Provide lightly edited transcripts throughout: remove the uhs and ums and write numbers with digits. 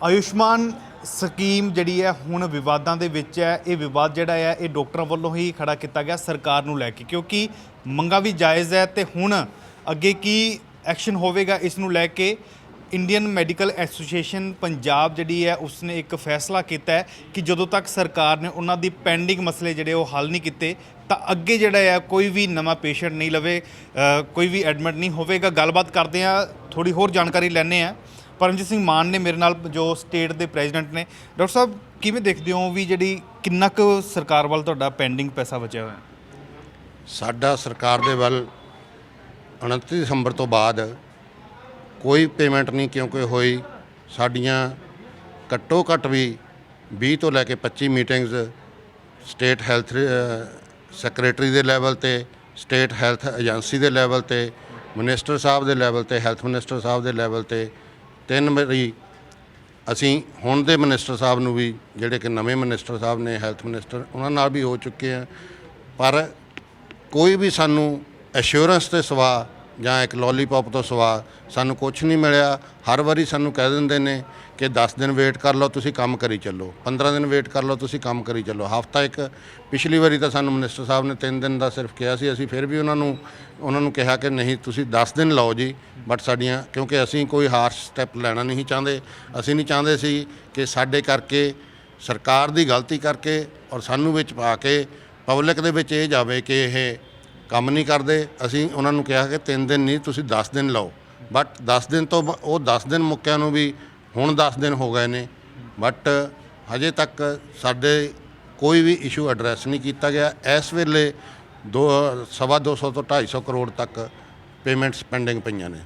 Ayushman scheme ਜਿਹੜੀ ਹੈ ਹੁਣ ਵਿਵਾਦਾਂ ਦੇ ਵਿੱਚ ਹੈ। ਇਹ ਵਿਵਾਦ ਜਿਹੜਾ ਹੈ ਇਹ ਡਾਕਟਰਾਂ ਵੱਲੋਂ ਹੀ ਖੜਾ ਕੀਤਾ ਗਿਆ ਸਰਕਾਰ ਨੂੰ ਲੈ ਕੇ, ਕਿਉਂਕਿ ਮੰਗਾਂ ਵੀ ਜਾਇਜ਼ ਹੈ ਤੇ ਹੁਣ ਅੱਗੇ ਕੀ ਐਕਸ਼ਨ ਹੋਵੇਗਾ ਇਸ ਨੂੰ ਲੈ ਕੇ ਇੰਡੀਅਨ ਮੈਡੀਕਲ ਐਸੋਸੀਏਸ਼ਨ ਪੰਜਾਬ ਜਿਹੜੀ ਹੈ ਉਸਨੇ ਇੱਕ ਫੈਸਲਾ ਕੀਤਾ ਹੈ ਕਿ ਜਦੋਂ ਤੱਕ ਸਰਕਾਰ ਨੇ ਉਹਨਾਂ ਦੀ ਪੈਂਡਿੰਗ ਮਸਲੇ ਜਿਹੜੇ ਉਹ ਹੱਲ ਨਹੀਂ ਕੀਤੇ ਤਾਂ ਅੱਗੇ ਜਿਹੜਾ ਹੈ ਕੋਈ ਵੀ ਨਵਾਂ ਪੇਸ਼ੈਂਟ ਨਹੀਂ ਲਵੇ, ਕੋਈ ਵੀ ਐਡਮਿਟ ਨਹੀਂ ਹੋਵੇਗਾ। ਗੱਲਬਾਤ ਕਰਦੇ ਹਾਂ, ਥੋੜੀ ਹੋਰ ਜਾਣਕਾਰੀ ਲੈਂਦੇ ਹਾਂ। ਪਰਮਜੀਤ ਸਿੰਘ ਮਾਨ ਨੇ ਮੇਰੇ ਨਾਲ, ਜੋ ਸਟੇਟ ਦੇ ਪ੍ਰੈਜ਼ੀਡੈਂਟ ਨੇ। ਡਾਕਟਰ ਸਾਹਿਬ, ਕਿਵੇਂ ਦੇਖਦੇ ਹੋ ਵੀ ਜਿਹੜੀ ਕਿੰਨਾ ਕੁ ਸਰਕਾਰ ਵੱਲ ਤੁਹਾਡਾ ਪੈਂਡਿੰਗ ਪੈਸਾ ਬਚਿਆ ਹੋਇਆ? ਸਾਡਾ ਸਰਕਾਰ ਦੇ ਵੱਲ 29 ਦਸੰਬਰ ਤੋਂ ਬਾਅਦ ਕੋਈ ਪੇਮੈਂਟ ਨਹੀਂ ਕਿਉਂਕਿ ਹੋਈ। ਸਾਡੀਆਂ ਘੱਟੋ ਘੱਟ ਵੀ 20 ਤੋਂ ਲੈ ਕੇ 25 ਮੀਟਿੰਗਸ ਸਟੇਟ ਹੈਲਥ ਸੈਕਟਰੀ ਦੇ ਲੈਵਲ ਤੇ, ਸਟੇਟ ਹੈਲਥ ਏਜੰਸੀ ਦੇ ਲੈਵਲ ਤੇ, ਮਿਨਿਸਟਰ ਸਾਹਿਬ ਦੇ ਲੈਵਲ ਤੇ, ਹੈਲਥ ਮਿਨਿਸਟਰ ਸਾਹਿਬ ਦੇ ਲੈਵਲ ਤੇ 3 ਵਾਰੀ ਅਸੀਂ ਹੁਣ ਦੇ ਮਿਨਿਸਟਰ ਸਾਹਿਬ ਨੂੰ ਵੀ, ਜਿਹੜੇ ਕਿ ਨਵੇਂ ਮਿਨਿਸਟਰ ਸਾਹਿਬ ਨੇ ਹੈਲਥ ਮਿਨਿਸਟਰ, ਉਹਨਾਂ ਨਾਲ ਵੀ ਹੋ ਚੁੱਕੇ ਆ। ਪਰ ਕੋਈ ਵੀ ਸਾਨੂੰ ਐਸ਼ੋਰੈਂਸ ਤੇ ਸਿਵਾ ਜਾਂ ਇੱਕ ਲੋਲੀਪੌਪ ਤੋਂ ਸਿਵਾ ਸਾਨੂੰ ਕੁਛ ਨਹੀਂ ਮਿਲਿਆ। ਹਰ ਵਾਰੀ ਸਾਨੂੰ ਕਹਿ ਦਿੰਦੇ ਨੇ ਕਿ 10 ਦਿਨ ਵੇਟ ਕਰ ਲਓ, ਤੁਸੀਂ ਕੰਮ ਕਰੀ ਚੱਲੋ, 15 ਦਿਨ ਵੇਟ ਕਰ ਲਓ, ਤੁਸੀਂ ਕੰਮ ਕਰੀ ਚੱਲੋ। ਹਫ਼ਤਾ ਇੱਕ ਪਿਛਲੀ ਵਾਰੀ ਤਾਂ ਸਾਨੂੰ ਮਿਨਿਸਟਰ ਸਾਹਿਬ ਨੇ 3 ਦਿਨ ਦਾ ਸਿਰਫ ਕਿਹਾ ਸੀ। ਅਸੀਂ ਫਿਰ ਵੀ ਉਹਨਾਂ ਨੂੰ ਕਿਹਾ ਕਿ ਨਹੀਂ, ਤੁਸੀਂ 10 ਦਿਨ ਲਾਓ ਜੀ। ਬਟ ਸਾਡੀਆਂ, ਕਿਉਂਕਿ ਅਸੀਂ ਕੋਈ ਹਾਰਸ਼ ਸਟੈਪ ਲੈਣਾ ਨਹੀਂ ਚਾਹੁੰਦੇ। ਅਸੀਂ ਨਹੀਂ ਚਾਹੁੰਦੇ ਸੀ ਕਿ ਸਾਡੇ ਕਰਕੇ, ਸਰਕਾਰ ਦੀ ਗਲਤੀ ਕਰਕੇ ਔਰ ਸਾਨੂੰ ਵਿੱਚ ਪਾ ਕੇ ਪਬਲਿਕ ਦੇ ਵਿੱਚ ਇਹ ਜਾਵੇ ਕਿ ਇਹ ਕੰਮ ਨਹੀਂ ਕਰਦੇ। ਅਸੀਂ ਉਹਨਾਂ ਨੂੰ ਕਿਹਾ ਕਿ 3 ਦਿਨ ਨਹੀਂ, ਤੁਸੀਂ 10 ਦਿਨ ਲਾਓ। ਬਟ 10 ਦਿਨ ਤੋਂ ਉਹ 10 ਦਿਨ ਮੁੱਕਿਆਂ ਨੂੰ ਵੀ ਹੁਣ 10 ਦਿਨ ਹੋ ਗਏ ਨੇ, ਬਟ ਹਜੇ ਤੱਕ ਸਾਡੇ ਕੋਈ ਵੀ ਇਸ਼ੂ ਐਡਰੈਸ ਨਹੀਂ ਕੀਤਾ ਗਿਆ। ਇਸ ਵੇਲੇ 250 ਤੋਂ 250 ਕਰੋੜ ਤੱਕ ਪੇਮੈਂਟਸ ਪੈਂਡਿੰਗ ਪਈਆਂ ਨੇ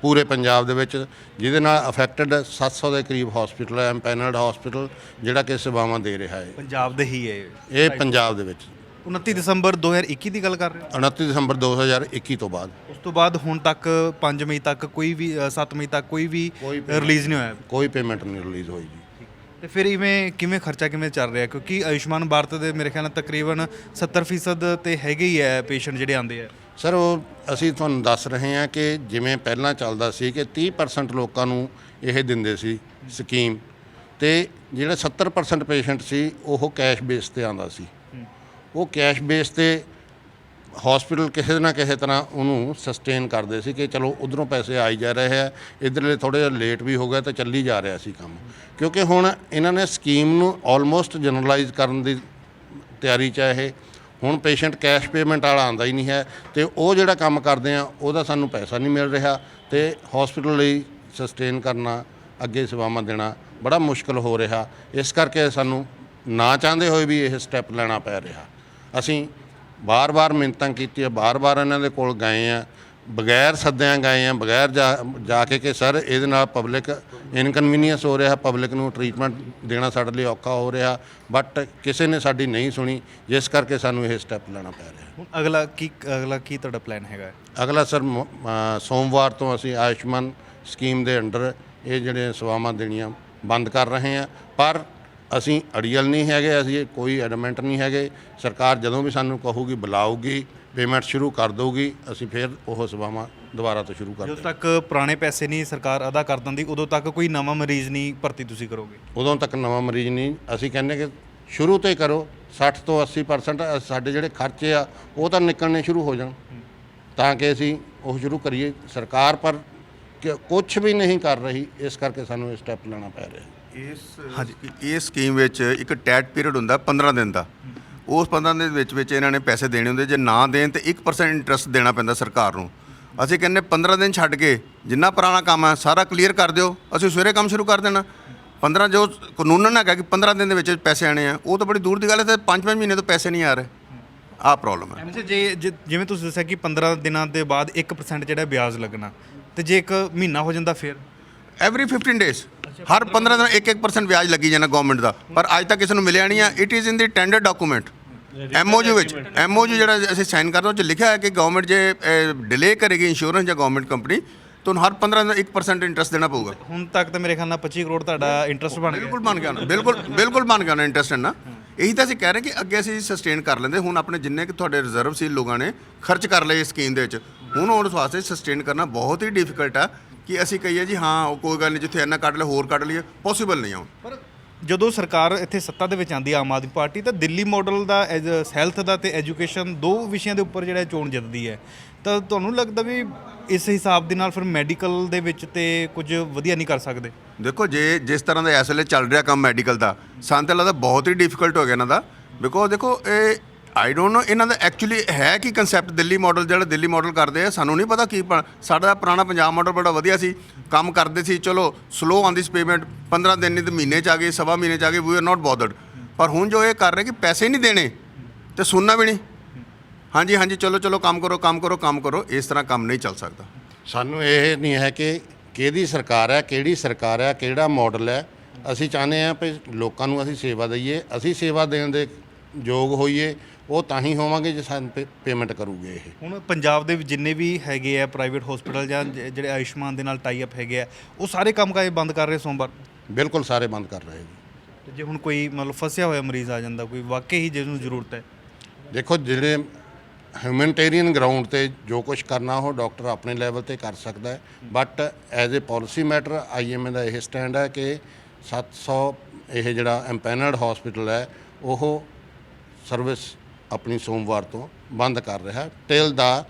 ਪੂਰੇ ਪੰਜਾਬ ਦੇ ਵਿੱਚ, ਜਿਹਦੇ ਨਾਲ ਅਫੈਕਟਡ 700 ਦੇ ਕਰੀਬ ਹਸਪੀਟਲ ਹੈ, ਐਮਪੈਨਲਡ ਹਸਪੀਟਲ ਜਿਹੜਾ ਕਿ ਸੇਵਾਵਾਂ ਦੇ ਰਿਹਾ ਹੈ। ਪੰਜਾਬ ਦੇ ਹੀ ਹੈ ਇਹ ਪੰਜਾਬ ਦੇ ਵਿੱਚ 29 ਦਸੰਬਰ 2021 ਦੀ ਗੱਲ ਕਰ ਰਹੇ ਹੋ? 29 ਦਸੰਬਰ 2021 ਤੋਂ ਬਾਅਦ, ਉਸ ਤੋਂ ਬਾਅਦ ਹੁਣ ਤੱਕ 5 ਮਈ ਤੱਕ ਕੋਈ ਵੀ 7 ਮਈ ਤੱਕ ਕੋਈ ਵੀ ਰਿਲੀਜ਼ ਨਹੀਂ ਹੋਇਆ? ਕੋਈ ਪੇਮੈਂਟ ਨਹੀਂ ਰਿਲੀਜ਼ ਹੋਈ ਜੀ। ਤੇ ਫਿਰ ਕਿਵੇਂ ਖਰਚਾ ਕਿਵੇਂ ਚੱਲ ਰਿਹਾ? ਕਿਉਂਕਿ ਆਯੁਸ਼ਮਾਨ ਭਾਰਤ ਦੇ ਮੇਰੇ ਖਿਆਲ ਨਾਲ ਤਕਰੀਬਨ 70% ਤੇ ਹੈਗੇ ਹੀ ਹੈ ਪੇਸ਼ੈਂਟ ਜਿਹੜੇ ਆਉਂਦੇ ਆ। ਸਰ, ਉਹ ਅਸੀਂ ਤੁਹਾਨੂੰ ਦੱਸ ਰਹੇ ਹਾਂ ਕਿ ਜਿਵੇਂ ਪਹਿਲਾਂ ਚੱਲਦਾ ਸੀ ਕਿ 30% ਲੋਕਾਂ ਨੂੰ ਇਹ ਦਿੰਦੇ ਸੀ ਸਕੀਮ, ਤੇ ਜਿਹੜਾ 70% ਪੇਸ਼ੈਂਟ ਸੀ ਉਹ ਕੈਸ਼ ਬੇਸ ਤੇ ਆਉਂਦਾ ਸੀ। ਉਹ ਕੈਸ਼ ਬੇਸ ਤੇ ਹਸਪੀਟਲ ਕਿਸੇ ਨਾ ਕਿਸੇ ਤਰ੍ਹਾਂ ਉਹਨੂੰ ਸਸਟੇਨ ਕਰਦੇ ਸੀ ਕਿ ਚਲੋ ਉਧਰੋਂ ਪੈਸੇ ਆਈ ਜਾ ਰਹੇ ਹੈ, ਇੱਧਰਲੇ ਥੋੜ੍ਹੇ ਜਿਹਾ ਲੇਟ ਵੀ ਹੋ ਗਿਆ ਤਾਂ ਚੱਲੀ ਜਾ ਰਿਹਾ ਸੀ ਕੰਮ। ਕਿਉਂਕਿ ਹੁਣ ਇਹਨਾਂ ਨੇ ਸਕੀਮ ਨੂੰ ਆਲਮੋਸਟ ਜਨਰਲਾਈਜ਼ ਕਰਨ ਦੀ ਤਿਆਰੀ 'ਚ ਹੈ। ਇਹ ਹੁਣ ਪੇਸ਼ੈਂਟ ਕੈਸ਼ ਪੇਮੈਂਟ ਵਾਲਾ ਆਉਂਦਾ ਹੀ ਨਹੀਂ ਹੈ, ਤੇ ਉਹ ਜਿਹੜਾ ਕੰਮ ਕਰਦੇ ਆ ਉਹਦਾ ਸਾਨੂੰ ਪੈਸਾ ਨਹੀਂ ਮਿਲ ਰਿਹਾ, ਤੇ ਹਸਪੀਟਲ ਲਈ ਸਸਟੇਨ ਕਰਨਾ, ਅੱਗੇ ਸੇਵਾਵਾਂ ਦੇਣਾ ਬੜਾ ਮੁਸ਼ਕਿਲ ਹੋ ਰਿਹਾ। ਇਸ ਕਰਕੇ ਸਾਨੂੰ ਨਾ ਚਾਹੁੰਦੇ ਹੋਏ ਵੀ ਇਹ ਸਟੈਪ ਲੈਣਾ ਪੈ ਰਿਹਾ। ਅਸੀਂ ਬਾਰ-ਬਾਰ ਮਿੰਨਤਾਂ ਕੀਤੀਆਂ, ਬਾਰ-ਬਾਰ ਇਹਨਾਂ ਦੇ ਕੋਲ ਗਏ ਆ, ਬਗੈਰ ਸੱਦਿਆਂ ਗਏ ਆ, ਬਗੈਰ ਜਾ ਕੇ ਕਿ ਸਰ ਇਹਦੇ ਨਾਲ ਪਬਲਿਕ ਇਨਕਨਵੀਨੀਅੰਸ ਹੋ ਰਿਹਾ, ਪਬਲਿਕ ਨੂੰ ਟਰੀਟਮੈਂਟ ਦੇਣਾ ਸਾਡੇ ਲਈ ਔਖਾ ਹੋ ਰਿਹਾ। ਬਟ ਕਿਸੇ ਨੇ ਸਾਡੀ ਨਹੀਂ ਸੁਣੀ, ਜਿਸ ਕਰਕੇ ਸਾਨੂੰ ਇਹ ਸਟੈਪ ਲੈਣਾ ਪੈ ਰਿਹਾ। ਹੁਣ ਅਗਲਾ ਕੀ ਤੁਹਾਡਾ ਪਲਾਨ ਹੈਗਾ? ਅਗਲਾ ਸਰ, ਸੋਮਵਾਰ ਤੋਂ ਅਸੀਂ ਆਯੁਸ਼ਮਾਨ ਸਕੀਮ ਦੇ ਅੰਡਰ ਇਹ ਜਿਹੜੇ ਸੇਵਾਵਾਂ ਦੇਣੀਆਂ ਬੰਦ ਕਰ ਰਹੇ ਹਾਂ। ਪਰ ਅਸੀਂ ਅੜੀਅਲ ਨਹੀਂ ਹੈਗੇ, ਅਸੀਂ ਕੋਈ ਐਡਮੈਂਟ ਨਹੀਂ ਹੈਗੇ। ਸਰਕਾਰ ਜਦੋਂ ਵੀ ਸਾਨੂੰ ਕਹੂਗੀ, ਬੁਲਾਊਗੀ, ਪੇਮੈਂਟ ਸ਼ੁਰੂ ਕਰ ਦੇਊਗੀ, ਅਸੀਂ ਫਿਰ ਉਹ ਸੇਵਾਵਾਂ ਦੁਬਾਰਾ ਤੋਂ ਸ਼ੁਰੂ ਕਰ ਦੇਵਾਂਗੇ। ਜਦੋਂ ਤੱਕ ਪੁਰਾਣੇ ਪੈਸੇ ਨਹੀਂ ਸਰਕਾਰ ਅਦਾ ਕਰ ਦਿੰਦੀ, ਉਦੋਂ ਤੱਕ ਕੋਈ ਨਵਾਂ ਮਰੀਜ਼ ਨਹੀਂ ਭਰਤੀ ਤੁਸੀਂ ਕਰੋਗੇ? ਉਦੋਂ ਤੱਕ ਨਵਾਂ ਮਰੀਜ਼ ਨਹੀਂ। ਅਸੀਂ ਕਹਿੰਦੇ ਕਿ ਸ਼ੁਰੂ ਤੋਂ ਹੀ ਕਰੋ। 60 ਤੋਂ 80% ਸਾਡੇ ਜਿਹੜੇ ਖਰਚੇ ਆ ਉਹ ਤਾਂ ਨਿਕਲਣੇ ਸ਼ੁਰੂ ਹੋ ਜਾਣ, ਤਾਂ ਕਿ ਅਸੀਂ ਉਹ ਸ਼ੁਰੂ ਕਰੀਏ। ਸਰਕਾਰ ਪਰ ਕੁਛ ਵੀ ਨਹੀਂ ਕਰ ਰਹੀ, ਇਸ ਕਰਕੇ ਸਾਨੂੰ ਇਹ ਸਟੈਪ ਲੈਣਾ ਪੈ ਰਿਹਾ। ਇਸ ਸਕੀਮ ਵਿੱਚ ਇੱਕ ਟੈਟ ਪੀਰੀਅਡ ਹੁੰਦਾ 15 ਦਿਨ ਦਾ। ਉਸ 15 ਦਿਨ ਦੇ ਵਿੱਚ ਇਹਨਾਂ ਨੇ ਪੈਸੇ ਦੇਣੇ ਹੁੰਦੇ। ਜੇ ਨਾ ਦੇਣ ਤੇ 1% ਇੰਟਰਸਟ ਦੇਣਾ ਪੈਂਦਾ ਸਰਕਾਰ ਨੂੰ। ਅਸੀਂ ਕਹਿੰਦੇ 15 ਦਿਨ ਛੱਡ ਕੇ ਜਿੰਨਾ ਪੁਰਾਣਾ ਕੰਮ ਹੈ ਸਾਰਾ ਕਲੀਅਰ ਕਰ ਦਿਓ, ਅਸੀਂ ਸਵੇਰੇ ਕੰਮ ਸ਼ੁਰੂ ਕਰ ਦੇਣਾ। 15 ਜੋ ਕਾਨੂੰਨ ਹੈਗਾ ਕਿ 15 ਦਿਨ ਦੇ ਵਿੱਚ ਪੈਸੇ ਆਣੇ ਆ, ਉਹ ਤਾਂ ਬੜੀ ਦੂਰ ਦੀ ਗੱਲ ਹੈ। ਤੇ 5-5 ਮਹੀਨੇ ਤੋਂ ਪੈਸੇ ਨਹੀਂ ਆ ਰਹੇ, ਆਹ ਪ੍ਰੋਬਲਮ ਹੈ। ਜਿਵੇਂ ਤੁਸੀਂ ਦੱਸਿਆ ਕਿ 15 ਦਿਨਾਂ ਦੇ ਬਾਅਦ 1% ਜਿਹੜਾ ਵਿਆਜ ਲੱਗਣਾ, ਤੇ ਜੇ 1 ਮਹੀਨਾ ਹੋ ਜਾਂਦਾ ਫਿਰ ਐਵਰੀ 15 ਡੇਜ਼ ਹਰ 15 ਦਿਨ 1% ਵਿਆਜ ਲੱਗੀ ਜਾਣਾ ਗਵਰਨਮੈਂਟ ਦਾ। ਪਰ ਅੱਜ ਤੱਕ ਕਿਸੇ ਨੂੰ ਮਿਲਿਆ ਨਹੀਂ ਆ। It is in the tender document, MOU ਵਿੱਚ। MOU ਜਿਹੜਾ ਅਸੀਂ ਸਾਈਨ ਕਰਦੇ ਉਹ 'ਚ ਲਿਖਿਆ ਹੈ ਕਿ ਗਵਰਨਮੈਂਟ ਜੇ ਡਿਲੇ ਕਰੇਗੀ ਇੰਸ਼ੋਰੈਂਸ ਜਾਂ ਗਵਰਨਮੈਂਟ ਕੰਪਨੀ, ਤੁਹਾਨੂੰ ਹਰ 15 ਦਿਨ 1% ਇੰਟਰਸਟ ਦੇਣਾ ਪਊਗਾ। ਹੁਣ ਤੱਕ ਤਾਂ ਮੇਰੇ ਖਿਆਲ ਨਾਲ 25 ਕਰੋੜ ਤੁਹਾਡਾ ਇੰਟਰਸਟ ਬਣ ਗਿਆ। ਬਿਲਕੁਲ ਬਣ ਗਿਆ ਨਾ, ਬਿਲਕੁਲ ਬਣ ਗਿਆ ਨਾ ਇੰਟਰਸਟ ਨਾ। ਇਹੀ ਤਾਂ ਅਸੀਂ ਕਹਿ ਰਹੇ ਕਿ ਅੱਗੇ ਅਸੀਂ ਸਸਟੇਨ ਕਰ ਲੈਂਦੇ। ਹੁਣ ਆਪਣੇ ਜਿੰਨੇ ਕਿ ਤੁਹਾਡੇ ਰਿਜ਼ਰਵ ਸੀ ਲੋਕਾਂ ਨੇ ਖਰਚ ਕਰ ਲਏ ਇਸ ਸਕੀਮ ਦੇ ਵਿੱਚ, ਹੁਣ ਉਸ ਵਾਸਤੇ ਸਸਟੇਨ ਕਰਨਾ ਬਹੁਤ ਹੀ ਡਿਫਿਕਲਟ ਆ। ਕਿ ਅਸੀਂ ਕਹੀਏ ਜੀ ਹਾਂ ਉਹ ਕੋਈ ਗੱਲ ਨਹੀਂ, ਜਿੱਥੇ ਇੰਨਾ ਕੱਢ ਲਿਆ ਹੋਰ ਕੱਢ ਲਈਏ, ਪੋਸੀਬਲ ਨਹੀਂ ਆ ਹੁਣ। ਪਰ ਜਦੋਂ ਸਰਕਾਰ ਇੱਥੇ ਸੱਤਾ ਦੇ ਵਿੱਚ ਆਉਂਦੀ ਹੈ ਆਮ ਆਦਮੀ ਪਾਰਟੀ, ਤਾਂ ਦਿੱਲੀ ਮਾਡਲ ਦਾ ਹੈਲਥ ਦਾ ਤੇ ਐਜੂਕੇਸ਼ਨ, ਦੋ ਵਿਸ਼ਿਆਂ ਦੇ ਉੱਪਰ ਜਿਹੜਾ ਚੋਣ ਜਿੱਤਦੀ ਹੈ, ਤਾਂ ਤੁਹਾਨੂੰ ਲੱਗਦਾ ਵੀ ਇਸ ਹਿਸਾਬ ਦੇ ਨਾਲ ਫਿਰ ਮੈਡੀਕਲ ਦੇ ਵਿੱਚ ਤੇ ਕੁਝ ਵਧੀਆ ਨਹੀਂ ਕਰ ਸਕਦੇ? ਦੇਖੋ ਜੇ ਜਿਸ ਤਰ੍ਹਾਂ ਦਾ ਇਸ ਵੇਲੇ ਚੱਲ ਰਿਹਾ ਕੰਮ ਮੈਡੀਕਲ ਦਾ, ਸਾਨੂੰ ਤਾਂ ਲੱਗਦਾ ਬਹੁਤ ਹੀ ਡਿਫਿਕਲਟ ਹੋ ਗਿਆ ਇਹਨਾਂ ਦਾ। ਬਿਕੋਜ਼ ਦੇਖੋ ਇਹ ਆਈ ਡੋਂਟ ਨੋ ਇਹਨਾਂ ਦਾ ਐਕਚੁਅਲੀ ਹੈ ਕੀ ਕਨਸੈਪਟ। ਦਿੱਲੀ ਮਾਡਲ ਜਿਹੜਾ ਦਿੱਲੀ ਮਾਡਲ ਕਰਦੇ ਆ, ਸਾਨੂੰ ਨਹੀਂ ਪਤਾ ਕੀ ਸਾਡਾ ਪੁਰਾਣਾ ਪੰਜਾਬ ਮਾਡਲ ਬੜਾ ਵਧੀਆ ਸੀ, ਕੰਮ ਕਰਦੇ ਸੀ, ਚਲੋ ਸਲੋ ਆਉਂਦੀ ਸੀ ਪੇਮੈਂਟ, 15 ਦਿਨ ਨਹੀਂ ਤਾਂ ਮਹੀਨੇ 'ਚ ਆ ਗਈ, ਸਵਾ ਮਹੀਨੇ 'ਚ ਆ ਗਈ, ਵੀ ਆਰ ਨਾਟ ਬੋਦਰਡ। ਪਰ ਹੁਣ ਜੋ ਇਹ ਕਰ ਰਹੇ ਕਿ ਪੈਸੇ ਨਹੀਂ ਦੇਣੇ ਤੇ ਸੁਣਨਾ ਵੀ ਨਹੀਂ, ਹਾਂਜੀ ਹਾਂਜੀ ਚਲੋ ਚਲੋ ਕੰਮ ਕਰੋ ਕੰਮ ਕਰੋ ਕੰਮ ਕਰੋ, ਇਸ ਤਰ੍ਹਾਂ ਕੰਮ ਨਹੀਂ ਚੱਲ ਸਕਦਾ। ਸਾਨੂੰ ਇਹ ਨਹੀਂ ਹੈ ਕਿ ਕਿਹਦੀ ਸਰਕਾਰ ਹੈ, ਕਿਹੜੀ ਸਰਕਾਰ ਹੈ, ਕਿਹੜਾ ਮਾਡਲ ਹੈ। ਅਸੀਂ ਚਾਹੁੰਦੇ ਹਾਂ ਵੀ ਲੋਕਾਂ ਨੂੰ ਅਸੀਂ ਸੇਵਾ ਦਈਏ, ਅਸੀਂ ਸੇਵਾ ਦੇਣ ਦੇ ਯੋਗ ਹੋਈਏ, ਉਹ ਤਾਂ ਹੀ ਹੋਵਾਂਗੇ ਜੇ ਸਾਨੂੰ ਪੇਮੈਂਟ ਕਰੂਗੇ ਇਹ। ਹੁਣ ਪੰਜਾਬ ਦੇ ਜਿੰਨੇ ਵੀ ਹੈਗੇ ਆ ਪ੍ਰਾਈਵੇਟ ਹਸਪੀਟਲ ਜਾਂ ਜਿਹੜੇ ਆਯੁਸ਼ਮਾਨ ਦੇ ਨਾਲ ਟਾਈ ਅਪ ਹੈਗੇ ਆ, ਉਹ ਸਾਰੇ ਕੰਮ ਕਾਜ ਬੰਦ ਕਰ ਰਹੇ ਸੋਮਵਾਰ? ਬਿਲਕੁਲ ਸਾਰੇ ਬੰਦ ਕਰ ਰਹੇ ਜੀ। ਤੇ ਜੇ ਹੁਣ ਕੋਈ ਮਤਲਬ ਫਸਿਆ ਹੋਇਆ ਮਰੀਜ਼ ਆ ਜਾਂਦਾ, ਕੋਈ ਵਾਕਈ ਹੀ ਜਿਹਨੂੰ ਜ਼ਰੂਰਤ ਹੈ, ਦੇਖੋ ਜਿਹੜੇ ਹਿਊਮਨਿਟੇਰੀਅਨ ਗਰਾਊਂਡ ਤੇ ਜੋ ਕੁਝ ਕਰਨਾ ਉਹ ਡਾਕਟਰ ਆਪਣੇ ਲੈਵਲ ਤੇ ਕਰ ਸਕਦਾ ਹੈ, but as a policy matter IMA ਦਾ ਇਹ ਸਟੈਂਡ ਹੈ ਕਿ 700 ਇਹ ਜਿਹੜਾ ਐਮਪੈਨਲਡ ਹਸਪੀਟਲ ਹੈ ਉਹ ਸਰਵਿਸ ਆਪਣੀ ਸੋਮਵਾਰ ਤੋਂ ਬੰਦ ਕਰ ਰਿਹਾ till the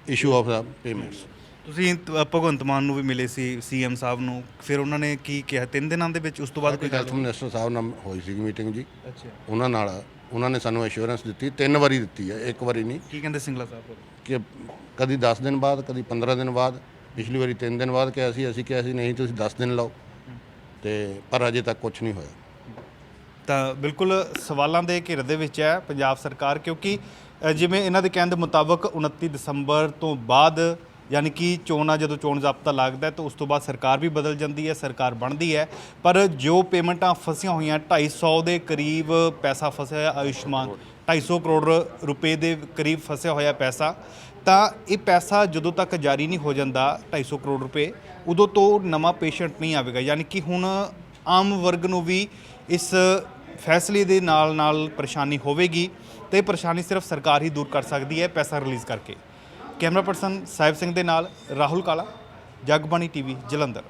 issue of the payments. ਤੁਸੀਂ ਭਗਵੰਤ ਮਾਨ ਨੂੰ ਵੀ ਮਿਲੇ ਸੀ, CM ਸਾਹਿਬ ਨੂੰ, ਫਿਰ ਉਹਨਾਂ ਨੇ ਕੀ ਕਿਹਾ 3 ਦਿਨਾਂ ਦੇ ਵਿੱਚ? ਉਸ ਤੋਂ ਬਾਅਦ ਕੋਈ ਗੱਲ? ਹੈਲਥ ਮਿਨਿਸਟਰ ਸਾਹਿਬ ਨਾਲ ਹੋਈ ਸੀ ਮੀਟਿੰਗ ਜੀ, ਅੱਛਾ, ਉਹਨਾਂ ਨਾਲ ਉਹਨਾਂ ਨੇ ਸਾਨੂੰ ਐਸ਼ੋਰੈਂਸ ਦਿੱਤੀ, 3 ਵਾਰੀ ਦਿੱਤੀ ਹੈ, ਇੱਕ ਵਾਰੀ ਨਹੀਂ, ਕੀ ਕਹਿੰਦੇ ਸਿੰਗਲਾ ਸਾਹਿਬ? ਕਿ ਕਦੀ 10 ਦਿਨ ਬਾਅਦ, ਕਦੀ 15 ਦਿਨ ਬਾਅਦ, ਪਿਛਲੀ ਵਾਰੀ 3 ਦਿਨ ਬਾਅਦ ਕਿਹਾ ਸੀ, ਅਸੀਂ ਕਿਹਾ ਸੀ ਨਹੀਂ ਤੁਸੀਂ 10 ਦਿਨ ਲਾਓ, ਤੇ ਪਰ ਅਜੇ ਤੱਕ ਕੁਝ ਨਹੀਂ ਹੋਇਆ। ਤਾਂ ਬਿਲਕੁਲ ਸਵਾਲਾਂ ਦੇ ਘੇਰੇ ਦੇ ਵਿੱਚ ਹੈ ਪੰਜਾਬ ਸਰਕਾਰ, ਕਿਉਂਕਿ ਜਿਵੇਂ ਇਹਨਾਂ ਦੇ ਕਹਿਣ ਦੇ ਮੁਤਾਬਕ 29 ਦਸੰਬਰ ਤੋਂ ਬਾਅਦ, ਯਾਨੀ ਕਿ ਚੋਣਾਂ, ਜਦੋਂ ਚੋਣ ਜ਼ਾਬਤਾ ਲੱਗਦਾ ਤਾਂ ਉਸ ਤੋਂ ਬਾਅਦ ਸਰਕਾਰ ਵੀ ਬਦਲ ਜਾਂਦੀ ਹੈ, ਸਰਕਾਰ ਬਣਦੀ ਹੈ, ਪਰ ਜੋ ਪੇਮੈਂਟਾਂ ਫਸੀਆਂ ਹੋਈਆਂ 250 ਦੇ ਕਰੀਬ ਪੈਸਾ ਫਸਿਆ ਹੋਇਆ ਆਯੁਸ਼ਮਾਨ, 250 ਕਰੋੜ ਰੁਪਏ ਦੇ ਕਰੀਬ ਫਸਿਆ ਹੋਇਆ ਪੈਸਾ, ਤਾਂ ਇਹ ਪੈਸਾ ਜਦੋਂ ਤੱਕ ਜਾਰੀ ਨਹੀਂ ਹੋ ਜਾਂਦਾ 250 ਕਰੋੜ ਰੁਪਏ, ਉਦੋਂ ਤੋਂ ਨਵਾਂ ਪੇਸ਼ੈਂਟ ਨਹੀਂ ਆਵੇਗਾ। ਯਾਨੀ ਕਿ ਹੁਣ ਆਮ ਵਰਗ ਨੂੰ ਵੀ ਇਸ ਫੈਸਲੇ ਦੇ ਨਾਲ ਪਰੇਸ਼ਾਨੀ ਹੋਵੇਗੀ, ਤੇ ਪਰੇਸ਼ਾਨੀ ਸਿਰਫ ਸਰਕਾਰ ਹੀ ਦੂਰ ਕਰ ਸਕਦੀ ਹੈ ਪੈਸਾ ਰਿਲੀਜ਼ ਕਰਕੇ। ਕੈਮਰਾ ਪਰਸਨ ਸਾਹਿਬ ਸਿੰਘ ਦੇ ਨਾਲ ਰਾਹੁਲ ਕਾਲਾ, ਜਗਬਾਣੀ TV, ਜਲੰਧਰ।